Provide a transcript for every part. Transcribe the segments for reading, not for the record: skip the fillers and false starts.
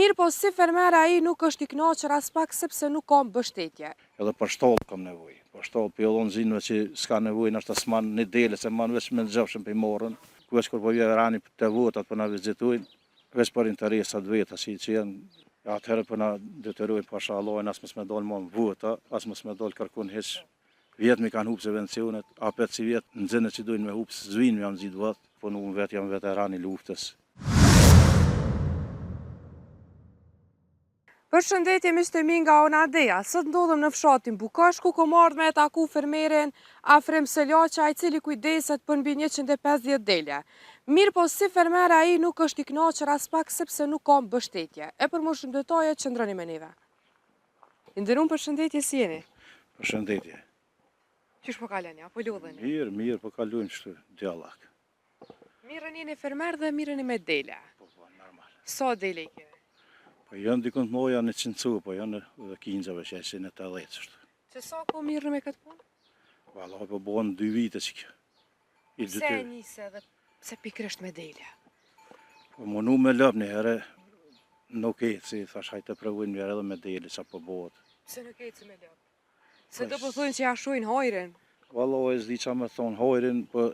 Mirë po si fermer ai nuk është i kënaqur as pak sepse nuk ka mbështetje. Edhe për shtollë kam nevojë. Për shtollë për zinëve që s'ka nevojë nështë s'man një dele, se man veç me në gjofshën për i morën. Ku veç kur po vje rani të votat për na vizitojnë, veç për interesat veta që janë. Atëherë për na detyrojnë pasha Allahin as mos me dalë më në vota, as mos me dalë kërkun hiç. Vjetë mi kanë hupë subvencionet, apet si vjetë në zënë që dojnë me hupë, zvinë jam zhitë vëtë, po në unë vetë jam veteran i luftës. Përshëndetje Mr. nga Onadeja, sot ndodhem në fshatin Bukash, ku kom ardhur me taku fermerin Afrim Selaqa, i cili kujdeset për mbi 150 dele. Mirë po si fermer ai nuk është i kënaqur as pak sepse nuk ka mbështetje. E për më shumë detaje qëndroni me neve. Nderuar përshëndetje, si jeni? Përshëndetje. Qysh po kaleni, apo lodheni? Mirë, po kalojmë kështu djallak. Mirën jeni fermer dhe mirën me dele. Po, normal. Sa dele i keni? Po janë dikun të moja në 100, po janë dhe 15 që e në 80 kështu. Se sa ko mirë me këtë punë? Valla, po bohen 2 vite që kjo. Pse e njëse dhe pse pikrisht me dele? Po munu me lëp një herë, nuk e si thash hajtë të provojnë një herë edhe me dele, sa po bohet. Pse nuk e si me lëp? Se do po thonë që ja shojnë hajrin? Valla, e zdi qa me thonë hajrin, po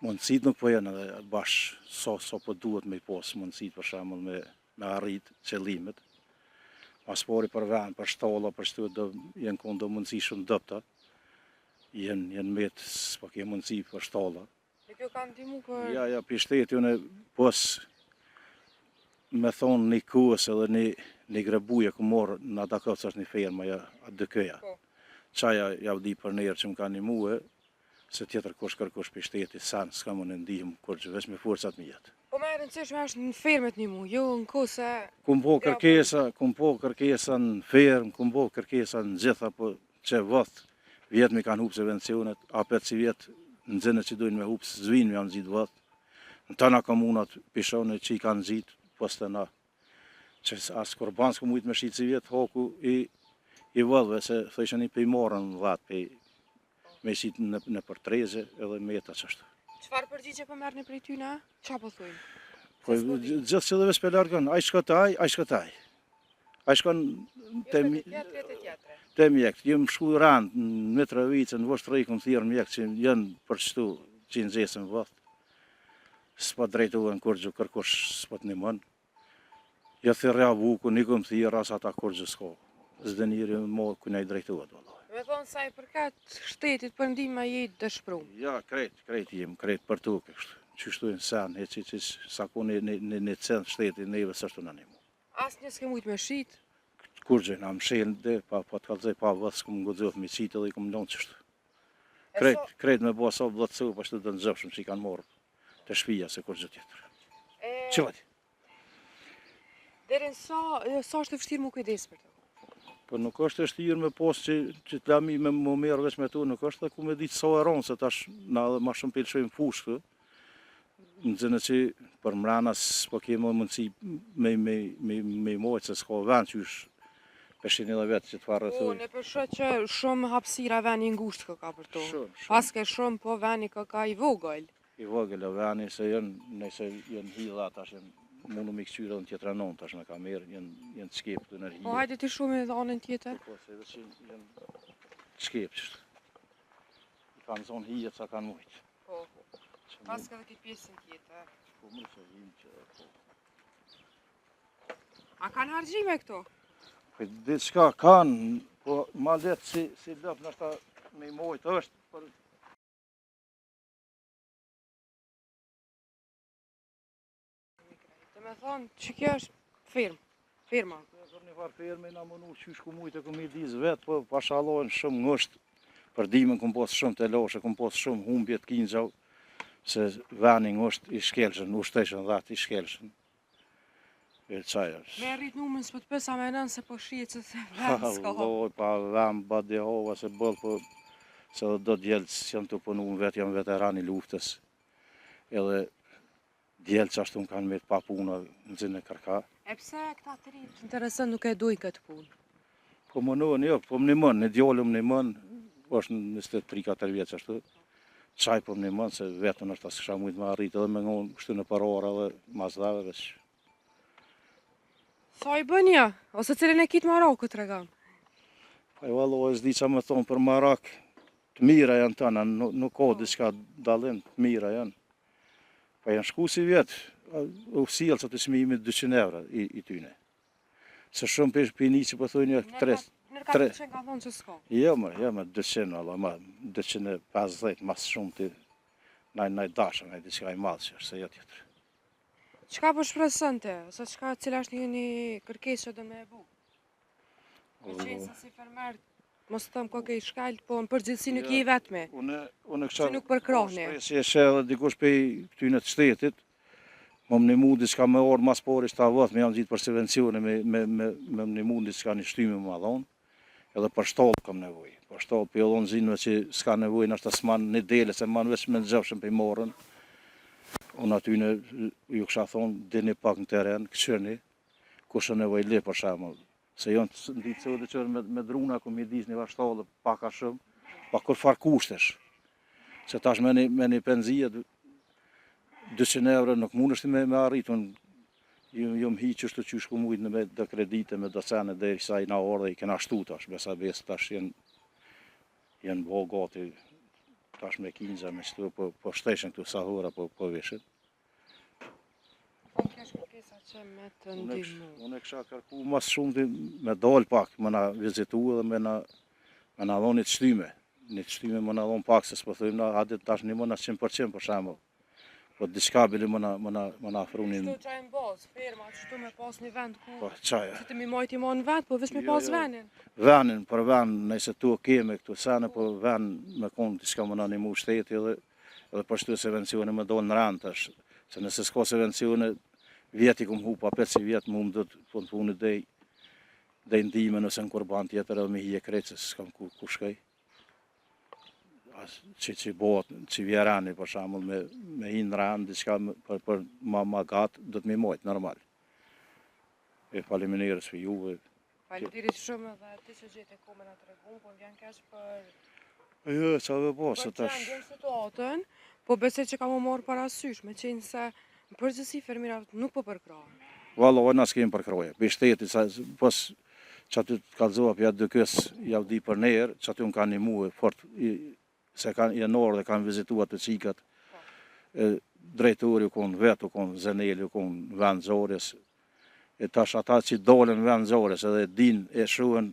mundësit nuk po janë edhe bash, sa po duhet me i posë mundësit për shemull me arrit qëllimet. Paspori për vend, për shtalla, për shtu do jenë konë do mundësi shumë dëpta. Jenë metë, s'po ke mundësi për shtalla. E kjo ka ndimu për... Ja, për shtetë jone pos me thonë një kuës edhe një grebuje ku morë në Dakos është një ferma, ja, atë dëkëja. Qaja ja vdi për njerë që më ka një muë, se tjetër kush kërkush për shtetë, sanë s'ka më në ndihmë, kur që veç me forcat me jetë. Po me rëndësishme është në fermet një mu, jo në kose... Kum po kërkesa në fermë, kum po kërkesa në gjitha, po që vëth, vjetë mi kanë hupë subvencionet, apet si vjetë në zënë që dojnë me hupë, zvinë jam zhitë vëth. Në tëna komunat pishone që i kanë zhitë, pas të na, që asë kur banë s'ku mujtë me shqitë si vjetë, hoku i vëllëve, se thëshë një për i morën dhatë, me shqitë në për treze edhe me jeta qështu. Qëfar përgjigje për mërë një prej tyna? Qa po thujnë? Po, gjithë që dhe vespe largën, aj shkotaj, aj shkotaj. Aj shkon të mjekët. Jem shku randë në Mitrovicë, në Voshtrejkë, në thirë mjekët që jenë për qëtu që në zesën vëthë. S'pa drejtuën kur gjë kërkush s'pa të një mënë. Ja thirja vuku, një këmë thirë, asë ata kur gjë s'ko. Zde njëri më kënaj drejtuat, vëllohi. Me thonë saj përkat shtetit për ndihmë jetë dëshprum. Ja, krejt jem, krejt për tukë kështu. Qështu e në sen, që sa ku një cent shtetit neve së ashtu në një mu. Asë një s'ke mujtë me shqitë? Kur gjë, nga më shelën dhe, pa të kalëzaj pa vëthë, s'kum godzot me qitë edhe i kum ndonë qështu. Krejt me bo sa vëllëtësu, pa shtu dhe në gjëfshëm që i kanë morë të shpija se kur gjë tjetër. Qëllati? Derin sa është të vështirë mu kujdes për të? Po nuk është e shtirë me posë që të lami me më merë veç me tu, nuk është dhe ku me ditë sa e ronë, se tash na dhe ma shumë pelshojmë fushë, në zënë që për mrana s'po kemë mundësi me mojtë, se s'ka vend që është peshin edhe vetë që të farë thuj. Në përshë që shumë hapsira veni ngushtë ka për to. Pas ke shumë, po veni ka i vogël. I vogël e veni, se nëse jenë hidha, tash mundu me këqyre dhe në tjetëra non, tash me ka merë, jenë të skepë të nërhije. Po hajde ti shumë e dhe anën tjetër? Po, se dhe që jenë të skepë qështë. I kanë zonë hije të sa kanë mujtë. Po, pas ka dhe këtë pjesën tjetër. Po, më që himë që... A kanë hargjime këto? Po, ditë shka kanë, po ma letë si lëpë nështë me i mojtë është, për... Me thonë që kjo është firma. Për një farë firme, na mënu qysh ku mujtë e këmi dizë vetë, po pashalojnë shumë ngështë, për dimën këm posë shumë të loshe, këm posë shumë humbje të kinxau, se veni ngështë i shkelshën, u shteshën dhatë i shkelshën. E qaj është. Me rritë numën së për të pësa me nënë se po shqiet që se vend s'ka ho. Loj, pa vend, ba dehova se bëllë, po se dhe do djelë që jam të punu në vetë, jam veteran i luftës. Edhe djelë që ashtu më kanë me të pa puna në zinë e kërka. E pse këta të rritë që interesën nuk e dojnë këtë punë? Po më nënë, jo, po më një mënë, një djallë më një mënë, është në 23-4 vjetë që ashtu. Qaj po më një mënë, se vetën është asë kësha mujtë më arritë edhe me ngonë kështu në parora dhe mazdave veç. Sa i bën ja? Ose cilën e kitë Maroku të regam? Pa e valla, s'di qa me thonë për Marak, të mira janë tëna, nuk ka diçka dallim, të mira janë. Pa janë shku si vjetë, u sjellë që të çmimi 200 euro i tyne. Se shumë për një që po thujnë Nërka 200 ka thonë që s'ka. Jo më 200, valla, ma 250, mas shumë të naj dashën, naj diçka i madhë që është, se jo tjetër. Qka po shpresën ti? Ose cila është një kërkesë që do me e bu? Në qenë se si fermer, mos të thëmë koke i shkallë, po në përgjithsi nuk i vetme. Unë Që nuk përkrahni. shpresë e shë edhe dikush për këtyne të shtetit, më më nimu diçka me orë mas pori shta vëth, me janë gjitë për subvencione, me më nimu diçka një shtyme më madhonë, edhe për shtollë kam nevoj. Për shtollë për jodhonë zinëve që s'ka nevoj, nështë të s'man një dele, se man veç me në gjëfshën për i morën. Unë atyne ju kësha thonë, dini pak në teren, këqërni, kush e nevoj le për shemull. Se jonë të nditë se u dhe qërë me druna, ku mi disë një vashtollë, paka shumë, pa kur far kushtesh. Se tash me një penzije, 200 euro nuk mund është me arritë, unë jom hi që është që shku mujtë me dhe kredite, me docene, dhe i saj na orë dhe i kena shtu tash, besa besë tash jenë bo gati, tash me kinja, me qëtu, po shteshen këtu sahura, po vishin. Po kesh kërkesa që me të ndihmu. Unë e kësha kërku mas shumë të me dal pak, me na vizitu edhe me na dhonë një të shtyme. Një të shtyme me na dhonë pak, se s'po thujmë na, hadit tash një më na 100% për shemë. Po diçka bili më na afrunin. Kështu qaj në bazë, ferma, qështu me pas një vend ku... Po qaja. Që të mi majti ma në vend, po vesh me pas venin. Venin, për ven, nëjse tu keme këtu sene, po ven me konë diçka më na një mu shteti edhe për shtu subvencione me dojnë në rand tash. Se nëse s'ka subvencione, vjeti kum hu, pa 5 vjetë mu më dhëtë po në punë dhe ndime nëse në kurban tjetër edhe me hije krejtë, se s'kam ku shkej. Që bëhet, që vjerani për shambull me hinë rand, diçka për ma gatë, do të mi mojtë, normal. E faleminderit për juve. Faleminderit shumë edhe ti që gjete kome në të regun, po m'vjen keq për... Jo, qa dhe po, se Për tash... që ndjen situatën, po besoj që ka më marrë parasysh, me qenë se në përgjithësi fermirat nuk po përkrahen. Valla, ojna s'kemi përkroje. Për shteti, pos që aty të kalzova për jatë dëkës, javë di për nerë, që aty unë kanë një muë fort, se kanë janorë dhe kanë vizituat të qikat, drejtori u konë vetë, u konë Zeneli, u konë vendëzores, e tash ata që dolen vendëzores edhe din e shuhen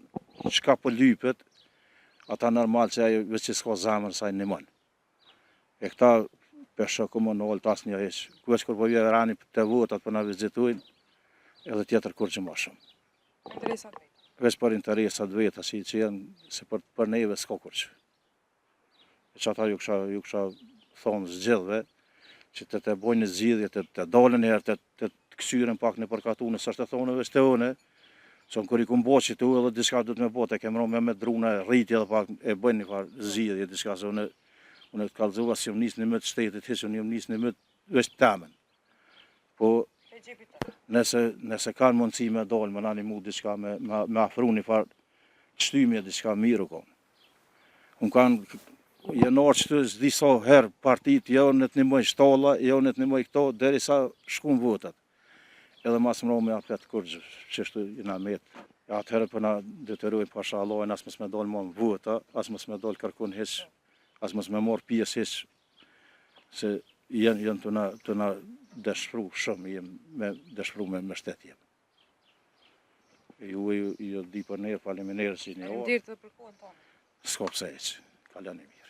çka po lypet, ata normal që ajo veç që s'ka zemër saj një mënë. E këta pesho ku më nëllë tas një heqë, ku veç kur po vje rani të votat për na vizituin, edhe tjetër kur që ma shumë. Interesat vetë. Veç për interesat vetë, si që jenë, se për neve s'ka kur që. E që ata ju kësha thonë zgjidhve, që të bojnë një zgjidhje, të dalën herë, të kësyren pak në përkatune, së është të thonë veç të une, që në kër i kumë bo që të u edhe diska du të me bo, të kemë ronë me druna, rritje dhe pak e bëjnë një farë zgjidhje, diska se une të kalzova si jom nisë një mëtë shtetit, që unë jom nisë një mëtë veç temen. Po, nëse kanë mundësi me dalë, me nani mu diska, me afru një farë qëtymje diska miru konë. Unë kanë jenar që të zdi sa herë partit, jo në të një mëj shtalla, jo në të një mëj këto, deri sa shkun votat. Edhe mas më me apet kur që shtu jena metë. Atëherë për na detyruajnë pasha Allahin, as mos me dalë më në vota, as mos me dalë kërkun heq, as mos me marë pjesë heq, se jenë të na dëshpru shumë, jenë me dëshpru me shtet jemë. Ju di për ne, faleminderit që një orë. Faleminderit edhe për kohën tonë. S'ka pse heq, kalani mirë.